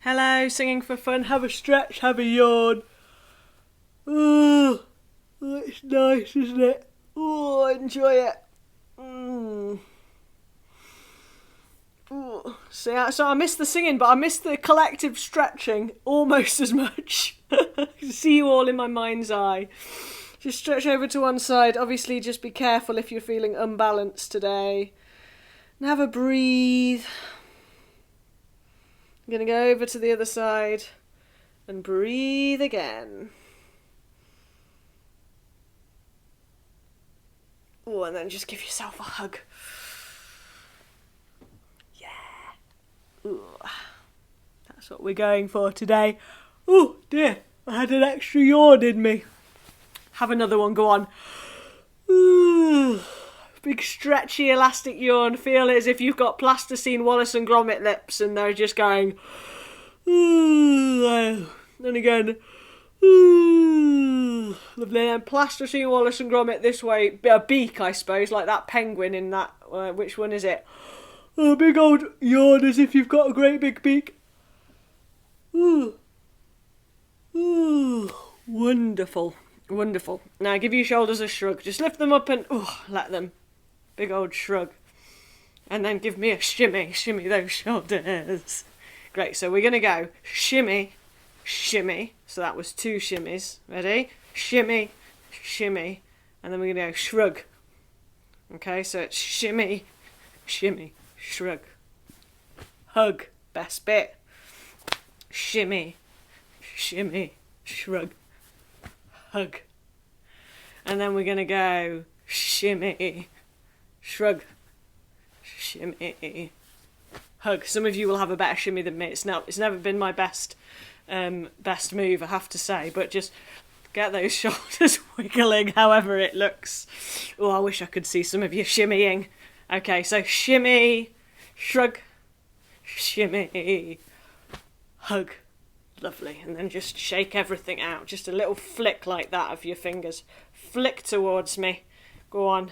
Hello, singing for fun. Have a stretch, have a yawn. Oh, it's nice, isn't it? Oh, enjoy it. Ooh. So I missed the singing, but I missed the collective stretching almost as much. See you all in my mind's eye. Just stretch over to one side. Obviously, just be careful if you're feeling unbalanced today. And have a breathe. I'm going to go over to the other side and breathe again. Oh, and then just give yourself a hug. Yeah. Ooh. That's what we're going for today. Oh dear, I had an extra yawn in me. Have another one, go on. Ooh. Big stretchy elastic yawn. Feel it as if you've got plasticine Wallace and Gromit lips and they're just going. Ooh. And again. Ooh. Lovely. And plasticine Wallace and Gromit this way. A beak, I suppose, like that penguin in that. Which one is it? A big old yawn as if you've got a great big beak. Ooh. Ooh. Wonderful. Wonderful. Now give your shoulders a shrug. Just lift them up and let them. Big old shrug. And then give me a shimmy. Shimmy those shoulders. Great. So we're going to go shimmy, shimmy. So that was 2 shimmies. Ready? Shimmy, shimmy. And then we're going to go shrug. Okay, so it's shimmy, shimmy, shrug. Hug. Best bit. Shimmy, shimmy, shrug. Hug. And then we're going to go shimmy, shrug, shimmy, hug. Some of you will have a better shimmy than me. It's never been my best move, I have to say, but just get those shoulders wiggling however it looks. Oh, I wish I could see some of you shimmying. Okay, so shimmy, shrug, shimmy, hug. Lovely. And then just shake everything out. Just a little flick like that of your fingers. Flick towards me. Go on.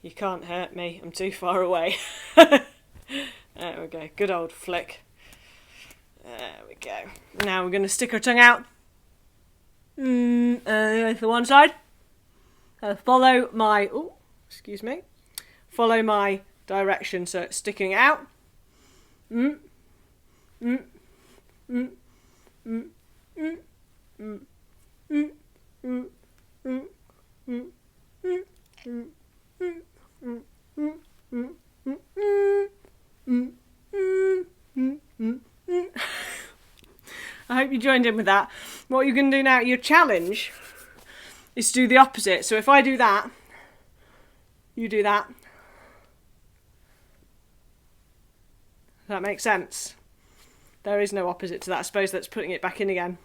You can't hurt me. I'm too far away. There we go. Good old flick. There we go. Now we're going to stick our tongue out. To one side. Follow my... Oh, excuse me. Follow my direction. So it's sticking out. I hope you joined in with that. What you're going to do now, your challenge is to do the opposite. So if I do that, you do that. Does that make sense? There is no opposite to that. I suppose that's putting it back in again.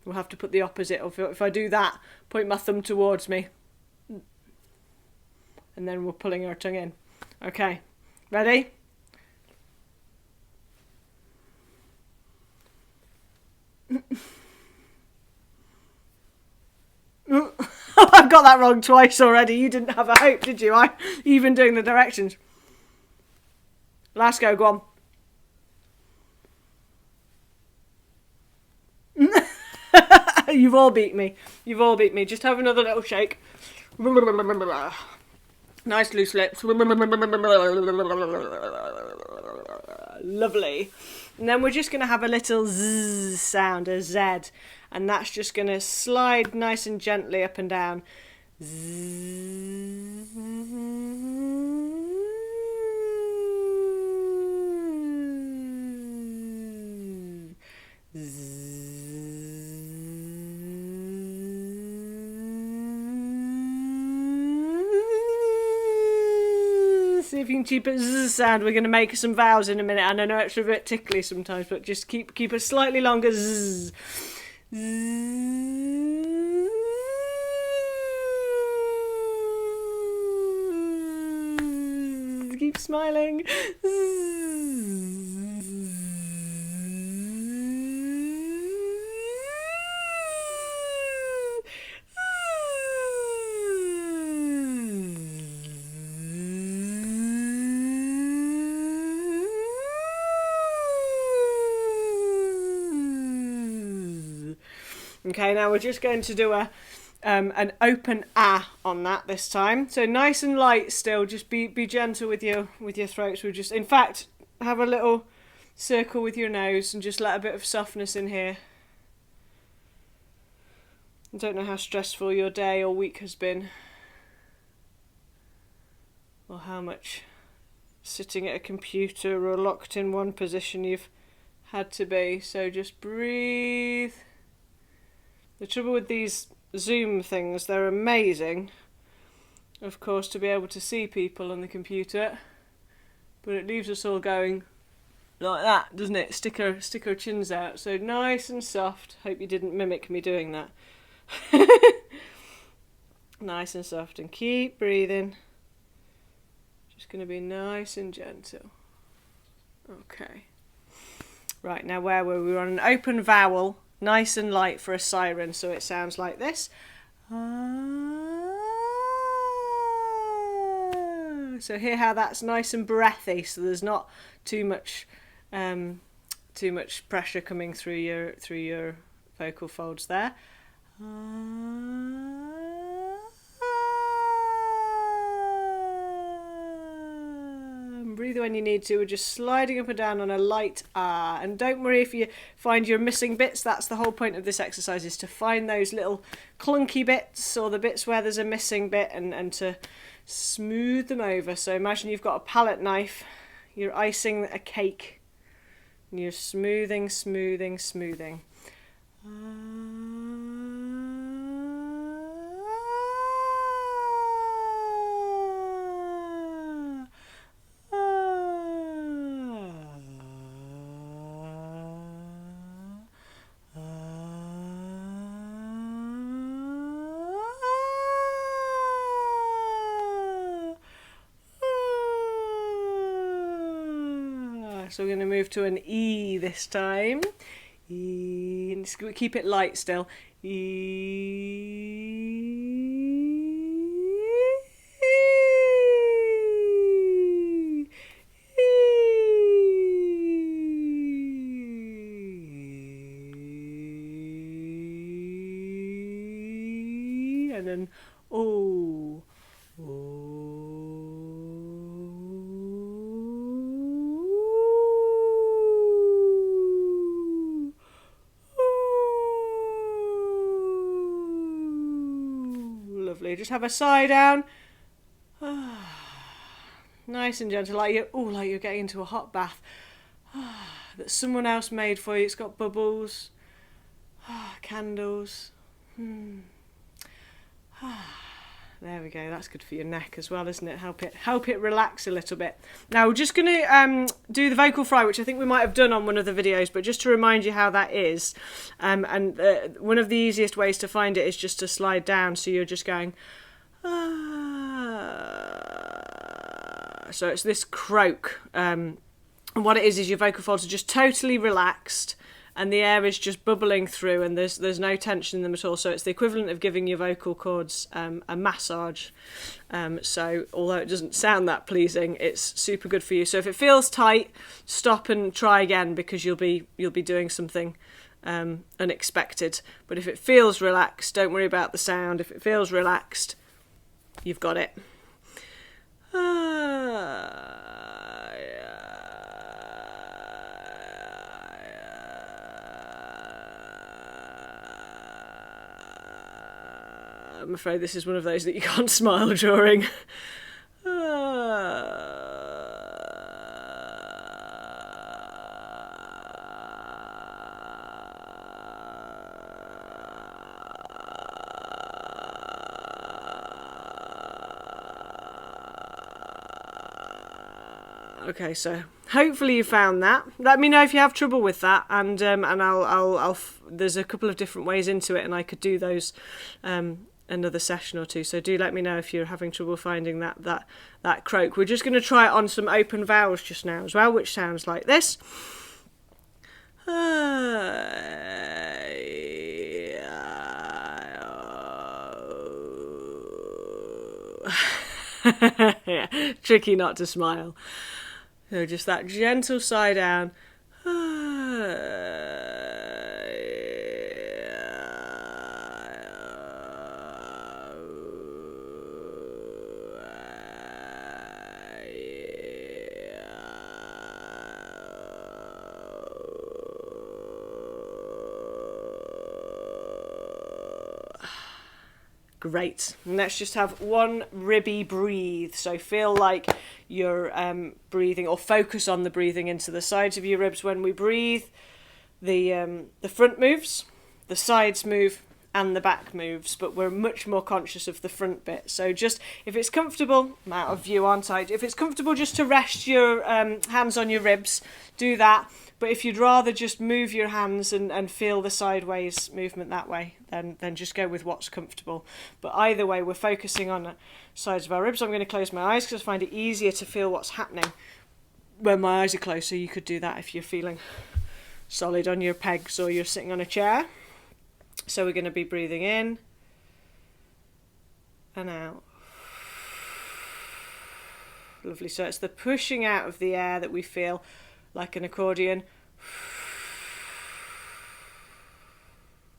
We'll have to put the opposite. If I do that, point my thumb towards me. And then we're pulling our tongue in. Okay. Ready? I've got that wrong twice already. You didn't have a hope, did you? Even doing the directions. Last go, go on. You've all beat me. You've all beat me. Just have another little shake. Nice loose lips. Lovely. And then we're just going to have a little zzz sound, a Z. And that's just going to slide nice and gently up and down. Zzz. See if you can keep it zzz sound. We're going to make some vowels in a minute, and I know it's a bit tickly sometimes, but just keep a slightly longer zzz. Keep smiling. Okay, now we're just going to do an open ah on that this time. So nice and light still, just be gentle with your throats. We'll just, in fact, have a little circle with your nose and just let a bit of softness in here. I don't know how stressful your day or week has been, or how much sitting at a computer or locked in one position you've had to be, so just breathe. The trouble with these Zoom things, they're amazing, of course, to be able to see people on the computer, but it leaves us all going like that, doesn't it? Stick our chins out. So nice and soft. Hope you didn't mimic me doing that. Nice and soft, and keep breathing. Just going to be nice and gentle. Okay. Right, now where were we? We were on an open vowel, nice and light for a siren, so it sounds like this. So hear how that's nice and breathy, so there's not too much pressure coming through your vocal folds there. Breathe when you need to. We're just sliding up and down on a light ah. And don't worry if you find you're missing bits. That's the whole point of this exercise, is to find those little clunky bits or the bits where there's a missing bit, and to smooth them over. So imagine you've got a palette knife, you're icing a cake, and you're smoothing. So we're going to move to an E this time. E, and just keep it light still. E. And then O. Lovely. Just have a sigh down. Nice and gentle, like you're getting into a hot bath that someone else made for you. It's got bubbles, candles. There we go. That's good for your neck as well, isn't it? Help it relax a little bit. Now we're just going to do the vocal fry, which I think we might have done on one of the videos, but just to remind you how that is. And one of the easiest ways to find it is just to slide down. So you're just going. So it's this croak. And what it is your vocal folds are just totally relaxed, and the air is just bubbling through, and there's no tension in them at all. So it's the equivalent of giving your vocal cords a massage. So although it doesn't sound that pleasing, it's super good for you. So if it feels tight, stop and try again, because you'll be doing something unexpected. But if it feels relaxed, don't worry about the sound. If it feels relaxed, you've got it. I'm afraid this is one of those that you can't smile during. Okay, so hopefully you found that. Let me know if you have trouble with that, and I'll there's a couple of different ways into it, and I could do those another session or two. So do let me know if you're having trouble finding that croak. We're just going to try it on some open vowels just now as well, which sounds like this. Yeah, tricky not to smile. So just that gentle sigh down. Great. And let's just have one ribby breathe. So feel like you're breathing, or focus on the breathing into the sides of your ribs when we breathe. The front moves, the sides move, and the back moves, but we're much more conscious of the front bit. So just, if it's comfortable, I'm out of view, aren't I? If it's comfortable just to rest your hands on your ribs, do that. But if you'd rather just move your hands and feel the sideways movement that way, then just go with what's comfortable. But either way, we're focusing on the sides of our ribs. I'm going to close my eyes because I find it easier to feel what's happening when my eyes are closed. So you could do that if you're feeling solid on your pegs or you're sitting on a chair. So we're going to be breathing in and out. Lovely. So it's the pushing out of the air that we feel like an accordion.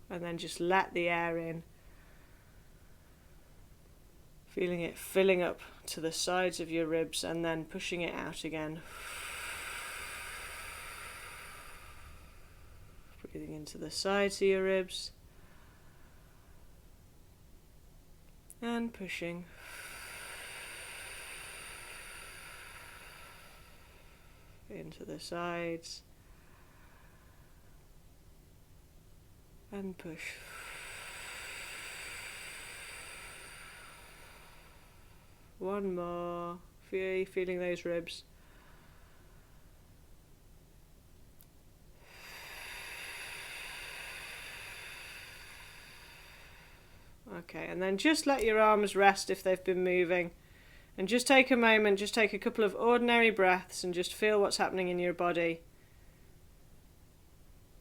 And then just let the air in. Feeling it filling up to the sides of your ribs and then pushing it out again. Breathing into the sides of your ribs. And pushing. Into the sides. And push. One more. Feeling those ribs. Okay, and then just let your arms rest if they've been moving. And just take a moment, just take a couple of ordinary breaths and just feel what's happening in your body.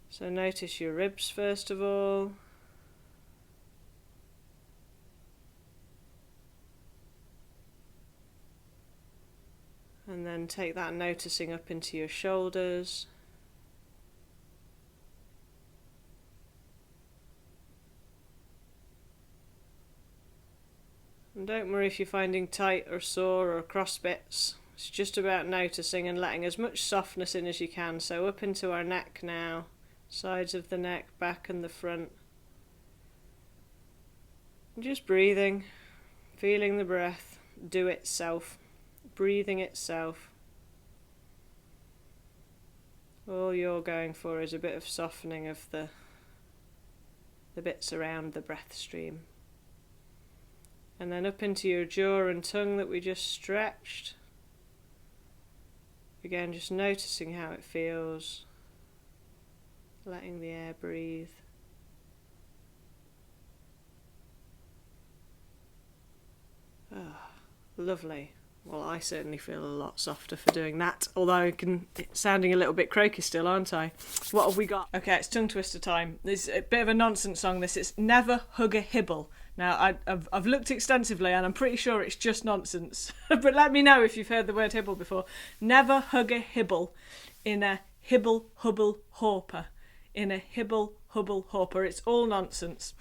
So notice your ribs first of all. And then take that noticing up into your shoulders. And don't worry if you're finding tight or sore or cross bits. It's just about noticing and letting as much softness in as you can. So up into our neck now. Sides of the neck, back and the front. And just breathing. Feeling the breath do itself. Breathing itself. All you're going for is a bit of softening of the bits around the breath stream. And then up into your jaw and tongue that we just stretched. Again, just noticing how it feels. Letting the air breathe. Ah, lovely. Well, I certainly feel a lot softer for doing that, although it's sounding a little bit croaky still, aren't I? What have we got? Okay, it's tongue twister time. This is a bit of a nonsense song, this. It's Never Hug a Hibble. Now, I've looked extensively and I'm pretty sure it's just nonsense. But let me know if you've heard the word hibble before. Never hug a hibble in a hibble hubble hawper. In a hibble hubble hawper. It's all nonsense.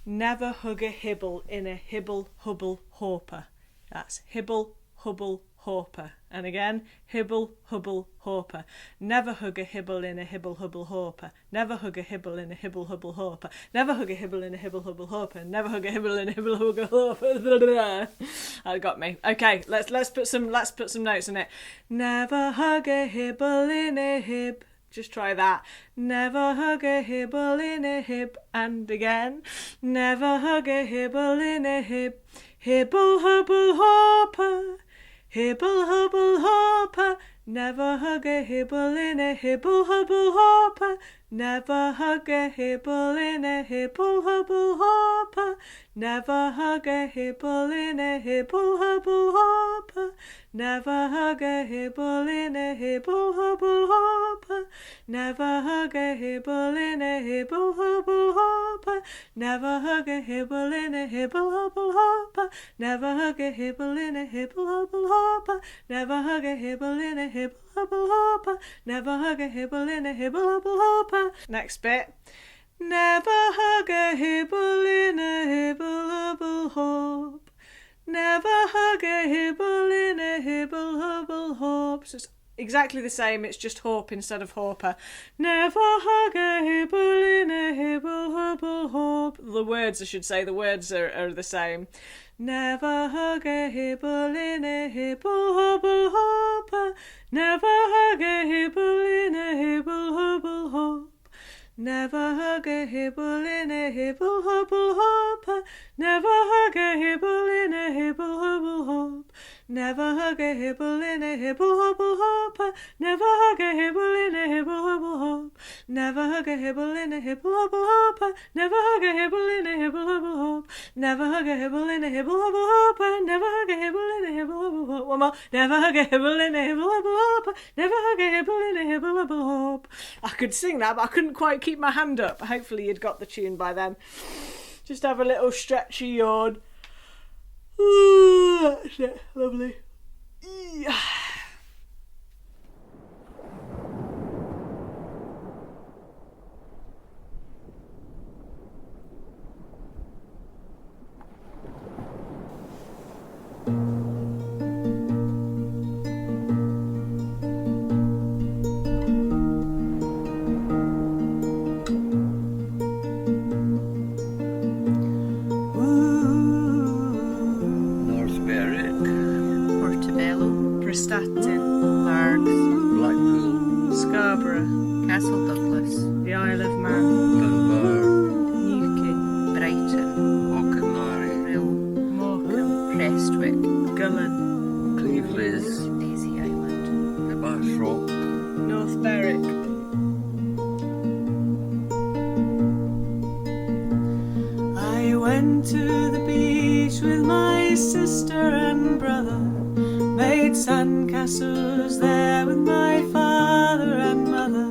Never hug a hibble in a hibble hubble hawper. That's hibble hubble hawper. And again, hibble hubble hawper. Never hug a hibble in a hibble hubble hawper. Never hug a hibble in a hibble hubble hawper. Never hug a hibble in a hibble hubble hawper. Never hug a hibble in a hibble hubble hawper. That got me. Okay, let's put some notes in it. Never hug a hibble in a hib. Just try that. Never hug a hibble in a hib. And again. Never hug a hibble in a hib. Hibble hubble hawper. Hibble hubble hopper, never hug a hibble in a hibble hubble hopper. Never hug a hibble in a hibble hubble hopper. Never hug a hibble in a hibble hubble hopper. Never hug a hibble in a hibble hubble hopper. Never hug a hibble in a hibble hubble hopper. Never hug a hibble in a hibble hubble hopper. Never hug a hibble in a hibble hubble hopper. Never hug a hibble in a hibble hubble hopper. Never hug a hibble in a hibble hubble hopper. Next bit. Never hug a hibble in a hibble hubble hop. Never hug a hibble in a hibble hubble hop. So it's exactly the same, it's just hope instead of hopper. Never hug a hibble in a hibble hubble hope. The words, I should say, the words are the same. Never hug a hibble in a hibble hubble hopper. Never hug a hibble in a hibble hubble hope. Never hug a hibble in a hibble hubble hopper. Never hug a hibble in a hibble hubble hope. Never hug a hibble in a hibble hubble hopper. Never hug a hibble in a hibble hubble hope. Never hug a hibble in a hibble hubble hopper. Never hug a hibble in a hibble hubble hope. Never hug a hibble in a hibble hubble hopper. Never hug a hibble in a hibble hubble hope. One more. Never hug a hibble in a hibble hubble hopper. Never hug a hibble in a hibble hubble hope. I could sing that, but I couldn't quite keep my hand up. Hopefully you'd got the tune by then. Just have a little stretchy yawn. Ooh, that's it. Lovely. Yeah. Castle Douglas, The Isle of Man, Dunbar, Newquay, Brighton, Auchenmary, Rhyl, Morecambe, Prestwick, Gullen, Cleveland, Daisy Island, Bassrock, North Berwick. I went to the beach with my sister and brother, made sandcastles there with my father and mother.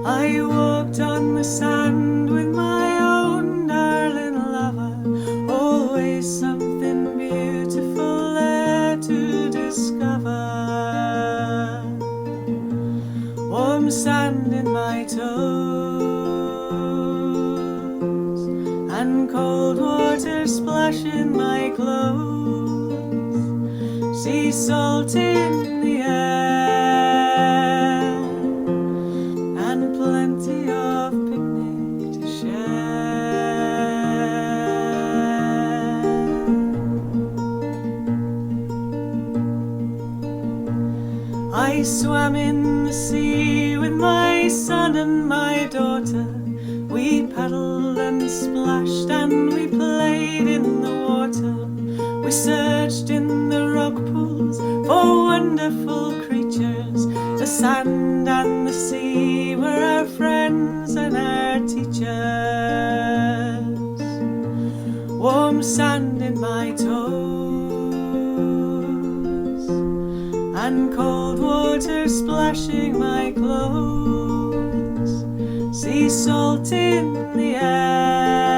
I walked on the sand with my own darling lover, always something beautiful there to discover. Warm sand in my toes and cold water splashing my clothes, sea salt in the air and plenty of picnic to share. I swam in the sea with my son and my daughter. We paddled and splashed and we played in the water. We searched in the rock pools for wonderful creatures. The sand and the sea were our friends and our teachers. Warm sand in my toes and cold water splashing my clothes, sea salt in the air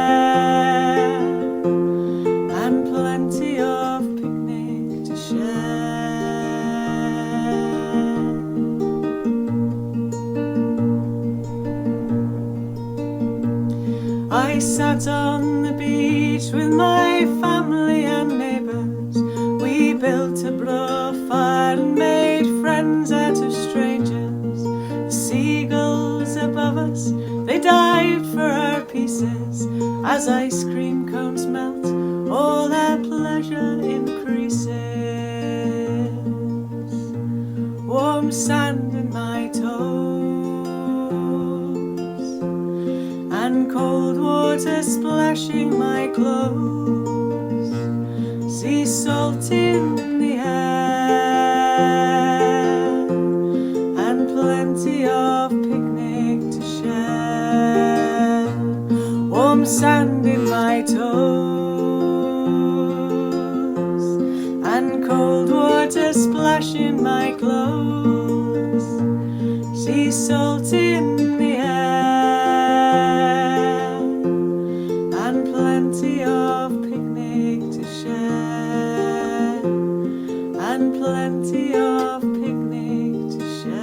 and plenty of picnic to share. I sat on the beach with my family and neighbours. We built a fire and made friends out of strangers. The seagulls above us, they dived for our pieces. As ice cream cones melt, all our pleasure increases. Warm sand in my toes and cold water splashing my clothes, sea salt in the air and plenty of picnic to share. Warm sand in my toes and cold water splashing my clothes, sea salt in the air and plenty of picnic to share, and plenty of picnic to share.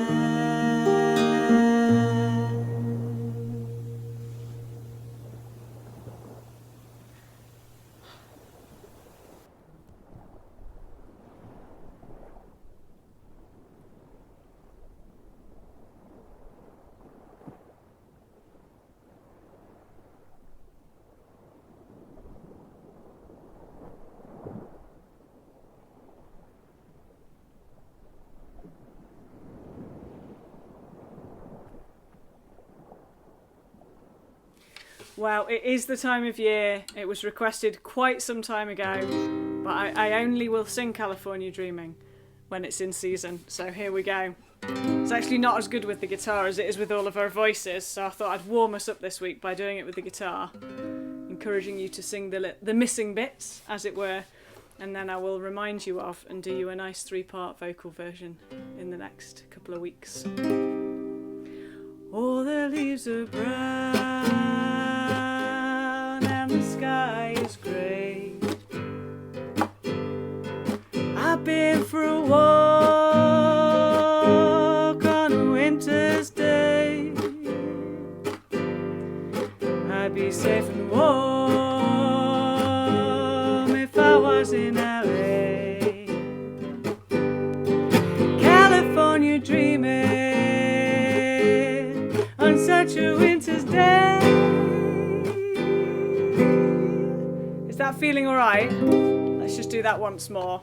Well, it is the time of year. It was requested quite some time ago, but I only will sing California Dreaming when it's in season. So here we go. It's actually not as good with the guitar as it is with all of our voices, so I thought I'd warm us up this week by doing it with the guitar, encouraging you to sing the missing bits, as it were, and then I will remind you of and do you a nice 3-part vocal version in the next couple of weeks. All the leaves are brown and the sky is grey. I've been for a walk on a winter's day. I'd be safe and warm if I was in LA. California dreaming on such a winter's day. Is that feeling alright? Let's just do that once more.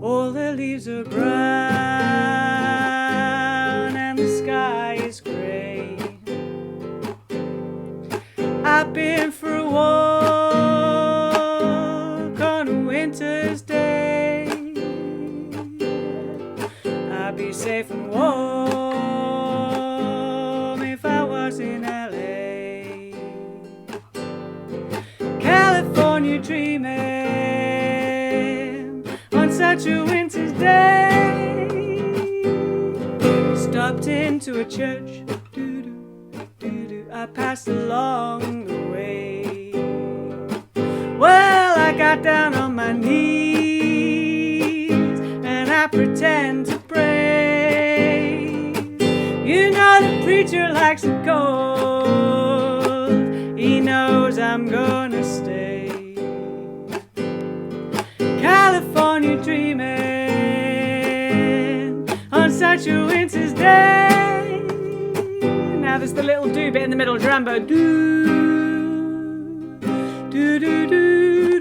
All the leaves are brown and the sky is grey. I've been for a walk on a winter's day. I'd be safe and warm if I was in LA. California dreaming on such a winter's day. Stopped into a church, I passed along the way. Well, I got down on my knees and I pretend to pray. You know the preacher likes it cold. He knows I'm gonna stay. California dreaming on such a winter's day. Now there's the little do bit in the middle, Drambo. Do, do, do, do,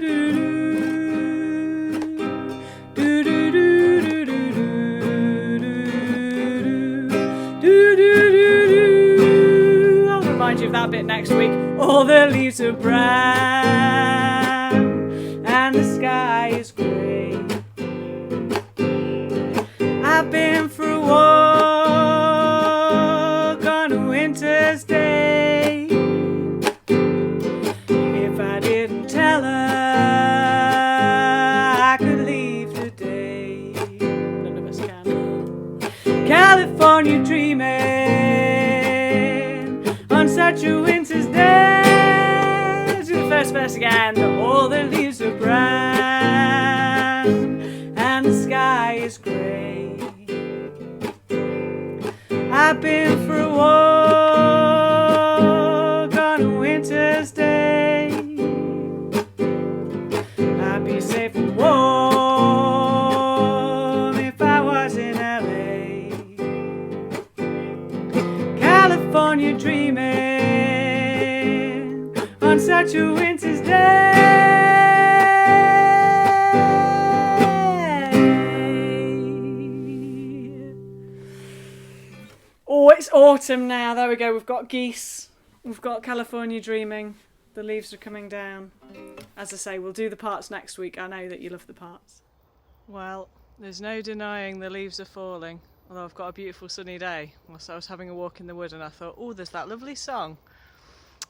do, do, do, do, do, do, do, do. I'll remind you of that bit next week. All the leaves are brown and the sky is grey. I've been for a walk on a winter's day. If I didn't tell her I could leave today. None of us can. California dreaming on such a winter's day. Let's do the first verse again. All the leaves are brown and the sky is grey. I've been for a walk on a winter's day. I'd be safe and warm if I was in LA. California dreaming on such a winter's day. Oh, it's autumn now. There we go. We've got geese. We've got California dreaming. The leaves are coming down. As I say, we'll do the parts next week. I know that you love the parts. Well, there's no denying the leaves are falling. Although I've got a beautiful sunny day. So I was having a walk in the wood and I thought, oh, there's that lovely song.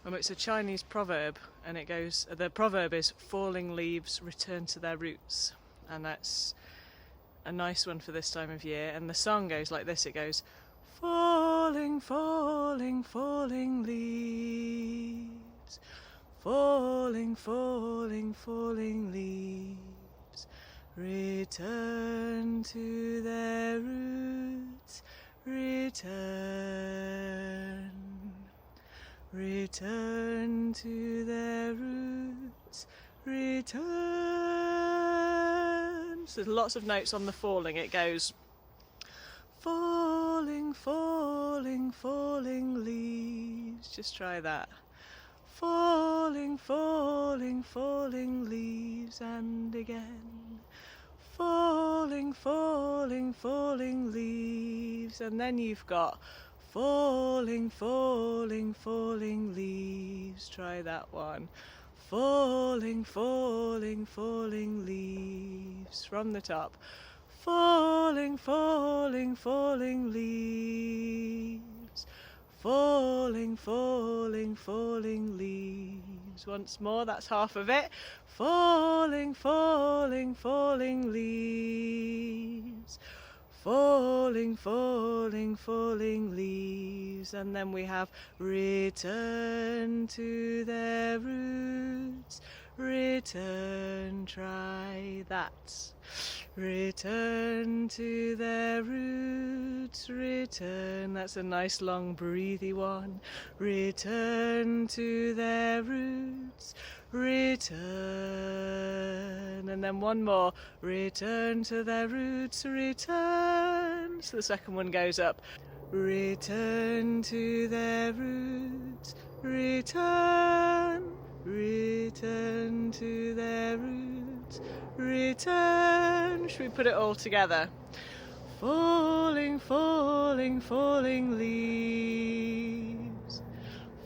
It's a Chinese proverb, and it goes, the proverb is, falling leaves return to their roots. And that's a nice one for this time of year. And the song goes like this, it goes, falling, falling, falling leaves. Falling, falling, falling leaves. Return to their roots. Return. Return to their roots. Return. So there's lots of notes on the falling. It goes, falling, falling, falling leaves. Just try that. Falling, falling, falling leaves, and again. Falling, falling, falling leaves, and then you've got Falling, falling, falling leaves. Try that one. Falling, falling, falling leaves. From the top. Falling, falling, falling leaves. Falling, falling, falling leaves. Once more, that's half of it. Falling, falling, falling leaves. Falling, falling, falling leaves. And then we have return to their roots. Return, try that. Return to their roots. Return, that's a nice long breathy one. Return to their roots. Return, and then one more. Return to their roots. Return. So the second one goes up. Return to their roots. Return. Return to their roots. Return. Should we put it all together? Falling, falling, falling leaves.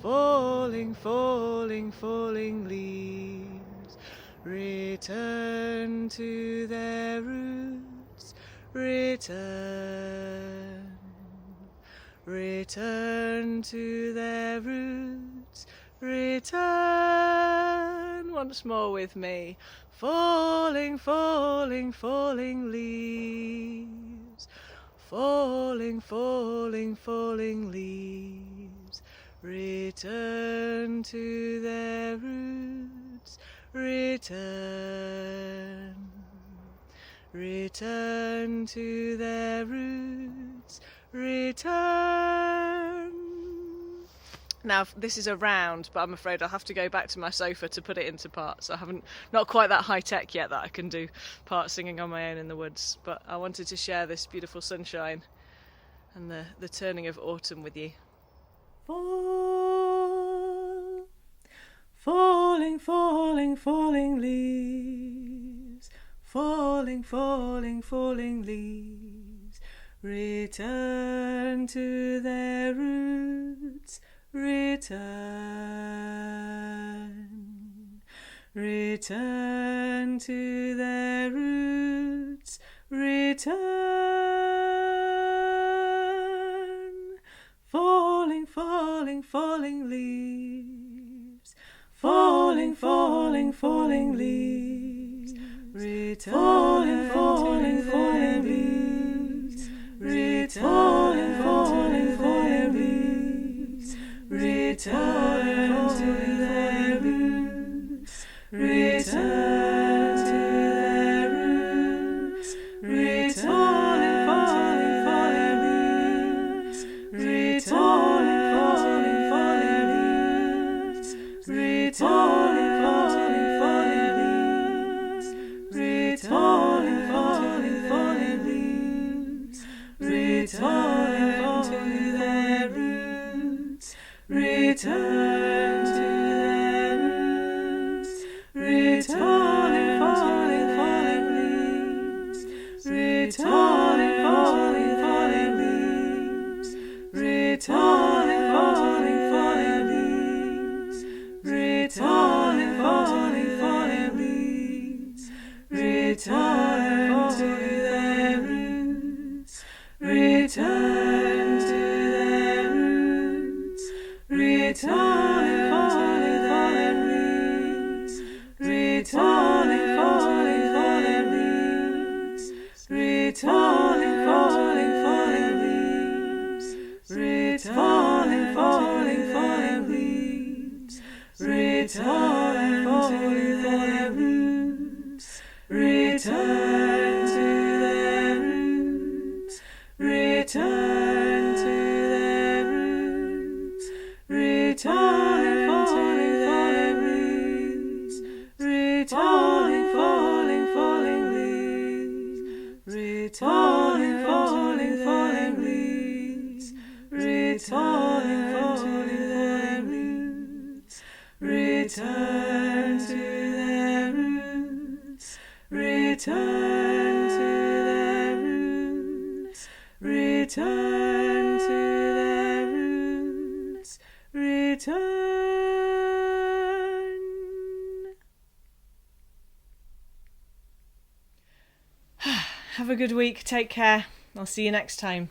Falling, falling, falling leaves. Return to their roots. Return. Return to their roots. Return. Once more with me. Falling, falling, falling leaves. Falling, falling, falling leaves. Return to their roots. Return. Return to their roots. Return. Now this is a round, but I'm afraid I'll have to go back to my sofa to put it into parts. I haven't, not quite that high tech yet that I can do part singing on my own in the woods, but I wanted to share this beautiful sunshine and the turning of autumn with you. Fall, falling, falling, falling leaves. Falling, falling, falling leaves. Return to their roots. Return. Return to their roots. Return. Falling, falling, falling leaves. Falling, falling, falling leaves. Return. Falling, falling, falling leaves. Return. Falling, falling, falling leaves. Return to their roots. Return to their roots. Return, falling, falling leaves. Return, falling, falling leaves. Return, falling, falling leaves. Return, falling, falling leaves. Return to their roots. Return to their roots. Return, falling, falling leaves. Return, falling, falling leaves. Return, falling, falling leaves. Return, falling, falling leaves. Return to their roots. Return to their roots. Return, falling, falling leaves. Return, falling, falling leaves. Return, falling, falling leaves. Return, falling, falling leaves. Return to their roots. Return to their roots. Return to their roots. Return, falling, falling leaves. Return, falling, falling leaves. Return, falling, falling leaves. Return to their roots. Return to their roots. Return to their roots. Return to their return. Have a good week. Take care. I'll see you next time.